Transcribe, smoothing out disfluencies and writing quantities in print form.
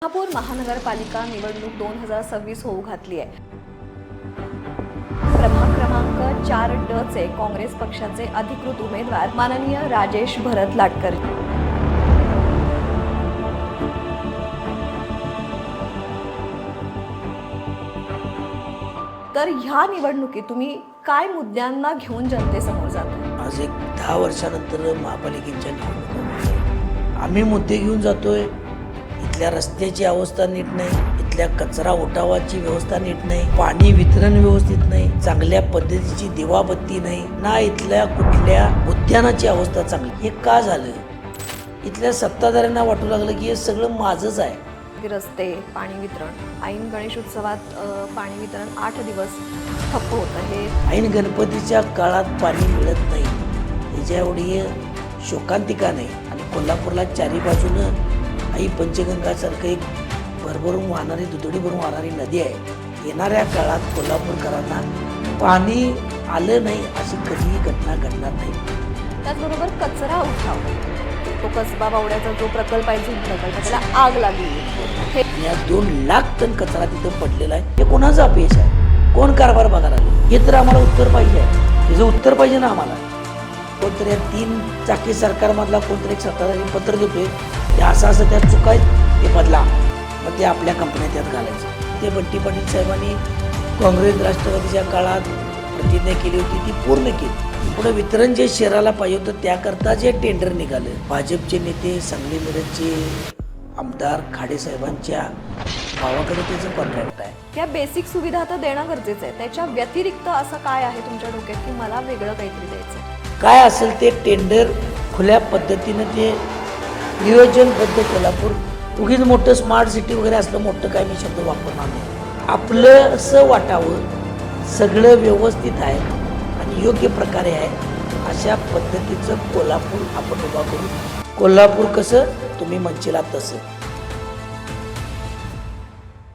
कोल्हापूर महानगरपालिका निवडणूक 2026 होऊ घातली आहे। प्रभाग क्रमांक 4 चे काँग्रेस पक्षाचे अधिकृत उमेदवार माननीय राजेश भरत लाटकर तर ह्या निवडणुकीत तुम्ही काय मुद्द्यांना घेऊन जनतेसमोर जाताय? आज एक 10 वर्षानंतर महापालिकेच्या निवडणुकीमध्ये आम्ही मुद्दे घेऊन जातोय। इथल्या रस्त्याची अवस्था नीट नाही, इथल्या कचरा उठावाची व्यवस्था नीट नाही, पाणी वितरण व्यवस्थित नाही, चांगल्या पद्धतीची दिवाबत्ती नाही ना, इथल्या कुठल्या उद्यानाची अवस्था चांगली। हे का झालं? इथल्या सत्ताधाऱ्यांना वाटू लागलं की हे सगळं माझंच आहे। रस्ते, पाणी वितरण, ऐन गणेश उत्सवात पाणी वितरण 8 दिवस ठप्प होतं। हे ऐन गणपतीच्या काळात पाणी मिळत नाही, ह्याच्या एवढी शोकांतिका नाही। आणि कोल्हापूरला चारी बाजूनं आई पंचगंगासारखं एक भरभरून वाहणारी, दुधडी भरून वाहणारी नदी आहे। येणाऱ्या काळात कोल्हापूरकरांना पाणी आलं नाही अशी कधीही घटना घडणार नाही। त्याचबरोबर कचरा उठाव, तो कसबा बावड्याचा जो प्रकल्प आहे, झूम प्रकल्प, त्याला आग लागली। हे या 2 लाख टन कचरा तिथं पडलेला आहे। हे कोणाचा अपयश आहे? कोण कारभार बघायला लागले? हे तर आम्हाला उत्तर पाहिजे आहे। त्याचं उत्तर पाहिजे ना आम्हाला। कोणतरी या 3 चाकी सरकारमधला कोणतरी एक सत्ताधारी पत्र देतोय ते असं त्यात चुकाय ते बदला, मग ते आपल्या कंपन्या त्यात घालायचं। ते बंटी पाटील साहेबांनी काँग्रेस राष्ट्रवादीच्या काळात प्रतिज्ञा केली होती ती पूर्ण केली। पुढे वितरण जे शहराला पाहिजे होतं त्याकरता जे टेंडर निघाले, भाजपचे नेते सांगली मिरजचे आमदार खाडे साहेबांच्या भावाकडे त्याचं कॉन्ट्रॅक्ट आहे। या बेसिक सुविधा तर देणं गरजेचं आहे, त्याच्या व्यतिरिक्त असं काय आहे तुमच्या डोक्यात की मला वेगळं काहीतरी द्यायचं? काय असेल ते टेंडर खुल्या पद्धतीनं ते नियोजनबद्ध कोल्हापूर, उगीच मोठं स्मार्ट सिटी वगैरे असलं मोठं काय मी शब्द वापरणार नाही। आपलं असं वाटावं सगळं व्यवस्थित आहे आणि योग्य प्रकारे आहे अशा पद्धतीचं कोल्हापूर आपण उभा करू। कोल्हापूर कसं तुम्ही म्हणशीला तसं।